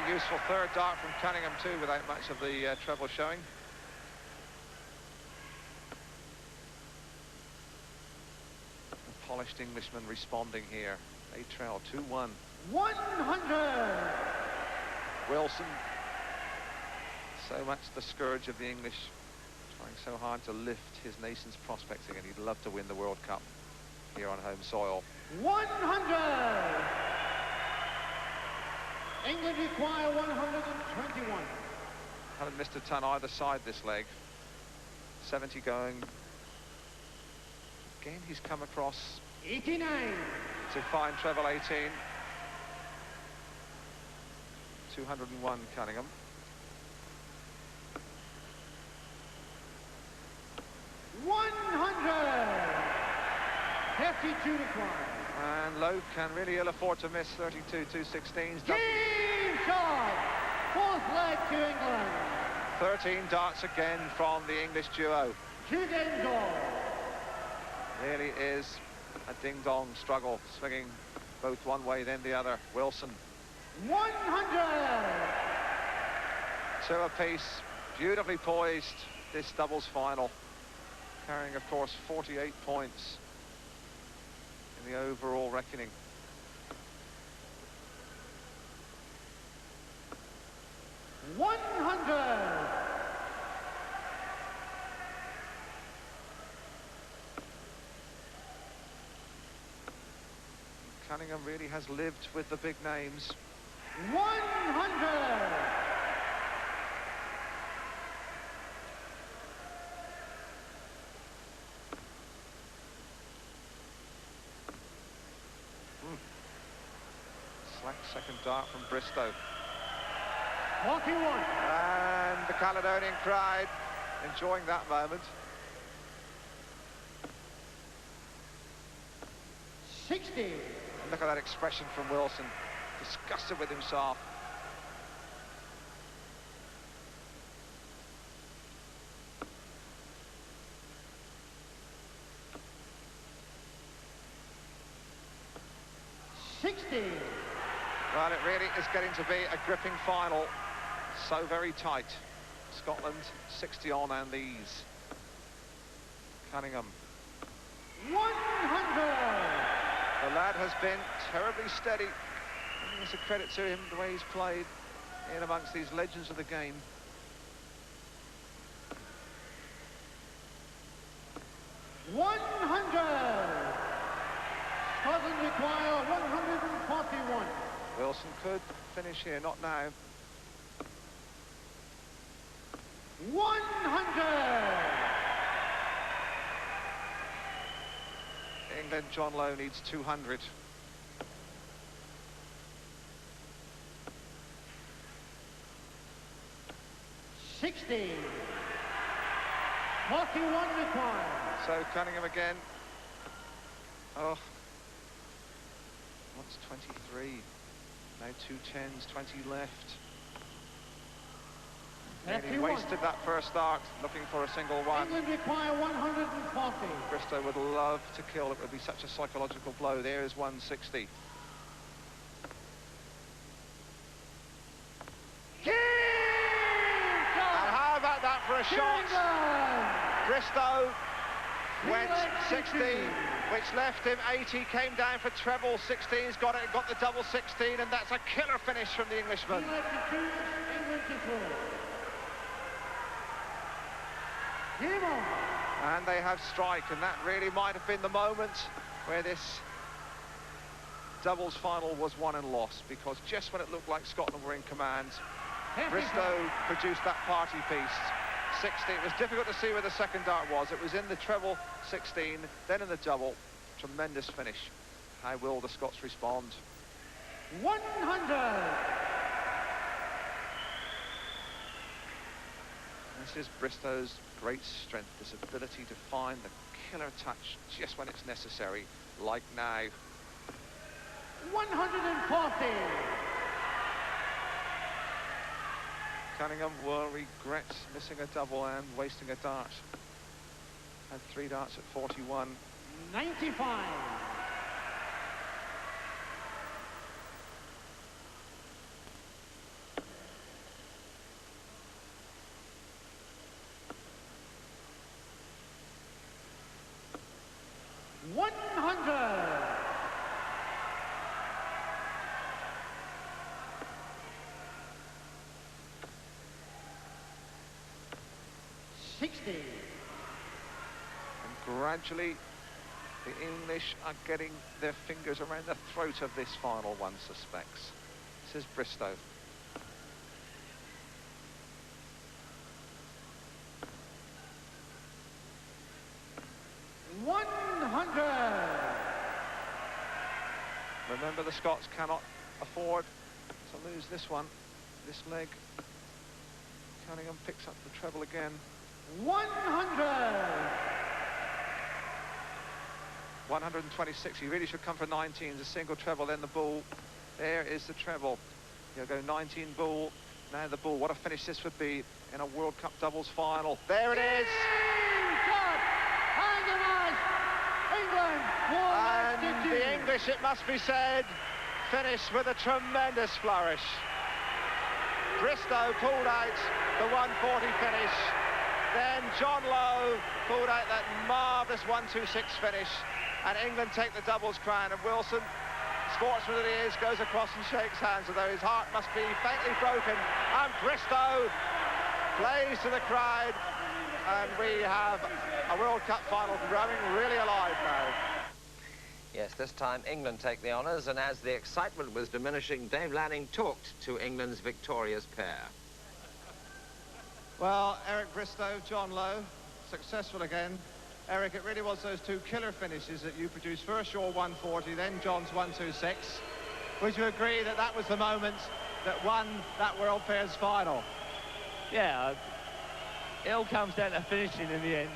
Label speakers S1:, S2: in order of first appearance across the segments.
S1: useful third dart from Cunningham too, without much of the treble showing. The polished Englishman responding here. They trail 2-1.
S2: 100.
S1: Wilson, so much the scourge of the English, trying so hard to lift his nation's prospects again. He'd love to win the World Cup here on home soil.
S2: 100. England require 121.
S1: Haven't missed a ton either side this leg. 70 going. Again, he's come across
S2: 89.
S1: to find treble 18. 201 Cunningham.
S2: $152 required.
S1: And Lowe can really ill afford to miss 32 216s.
S2: Game shot. Fourth leg to England.
S1: 13 darts again from the English duo.
S2: 2 games all.
S1: Really is a ding-dong struggle, swinging both one way then the other. Wilson.
S2: 100.
S1: 2 apiece, beautifully poised, this doubles final. Carrying, of course, 48 points in the overall reckoning.
S2: $100.
S1: Cunningham really has lived with the big names.
S2: 100.
S1: Slack second dart from Bristow.
S2: Jocky won.
S1: And the Caledonian crowd enjoying that moment.
S2: 60.
S1: And look at that expression from Wilson, disgusted with himself. Well, it really is getting to be a gripping final. So very tight. Scotland 60 on and these. Cunningham.
S2: 100.
S1: The lad has been terribly steady. I think it's a credit to him, the way he's played in amongst these legends of the game.
S2: Scotland require 141.
S1: Wilson could finish here, not now.
S2: 100.
S1: England, John Lowe needs 200.
S2: $60. 41 required.
S1: So Cunningham again. Oh. What's 23? Now 2 10s, 20 left. He wasted that first start looking for a single one.
S2: England require 140.
S1: Bristow would love to kill. It would be such a psychological blow. There is 160. And how about that for a shot? Bristow went 16, which left him 80, came down for treble 16's, got it, got the double 16, and that's a killer finish from the Englishman. And they have strike, and that really might have been the moment where this doubles final was won and lost, because just when it looked like Scotland were in command, Bristow produced that party piece. 60. It was difficult to see where the second dart was. It was in the treble 16, then in the double. Tremendous finish. How will the Scots respond?
S2: 100.
S1: This is Bristow's great strength, this ability to find the killer touch just when it's necessary, like now.
S2: 140.
S1: Cunningham will regret missing a double and wasting a dart. Had 3 darts at 41.
S2: 95. 50.
S1: And gradually, the English are getting their fingers around the throat of this final, one suspects. This is Bristow. Remember, the Scots cannot afford to lose this one, this leg. Cunningham picks up the treble again. 126. He really should come for 19. The single treble, then the bull. There is the treble. He'll go 19 bull. Now the bull. What a finish this would be in a World Cup doubles final. There it is. And the English, it must be said, finished with a tremendous flourish. Bristow pulled out the 140 finish. Then John Lowe pulled out that marvellous 126 finish. And England take the doubles crown. And Wilson, sportsman that he is, goes across and shakes hands, although his heart must be faintly broken. And Bristow plays to the crowd. And we have a World Cup final growing really alive now.
S3: Yes, this time England take the honours, and as the excitement was diminishing, Dave Lanning talked to England's victorious pair.
S1: Well, Eric Bristow, John Lowe, successful again. Eric, it really was those two killer finishes that you produced. First your 140, then John's 126. Would you agree that that was the moment that won that World Pairs final?
S4: Yeah, it all comes down to finishing in the end.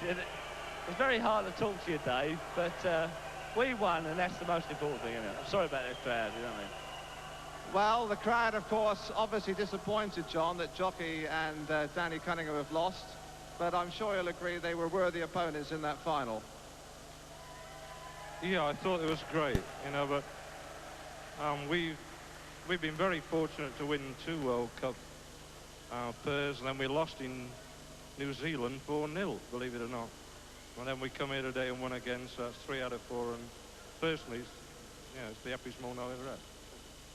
S4: It's very hard to talk to you, Dave, but we won, and that's the most important thing, isn't it? I'm sorry about the crowd, you know what I mean?
S1: Well, the crowd, of course, obviously disappointed, John, that Jocky and Danny Cunningham have lost, but I'm sure you'll agree they were worthy opponents in that final.
S5: Yeah, I thought it was great, you know, but we've been very fortunate to win 2 World Cup pairs, and then we lost in New Zealand 4-0, believe it or not. And then we come here today and won again, so that's 3 out of 4, and personally, it's the happiest moment I've ever had.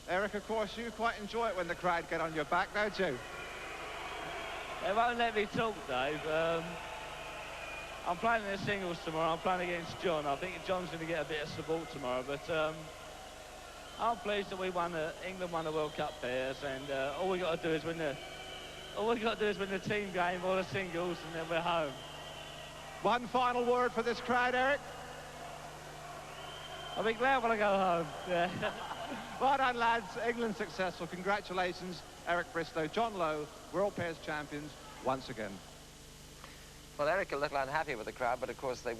S1: Eric, of course, you quite enjoy it when the crowd get on your back, don't you?
S4: They won't let me talk, Dave. I'm playing in the singles tomorrow. I'm playing against John. I think John's going to get a bit of support tomorrow, but I'm pleased that England won the World Cup pairs, and all we got to do is win the team game or the singles, and then we're home.
S1: One final word for this crowd, Eric.
S4: I'll be glad when I go home. Yeah.
S1: Well done, lads. England successful. Congratulations, Eric Bristow. John Lowe, World Pairs champions once again.
S3: Well, Eric a little unhappy with the crowd, but of course they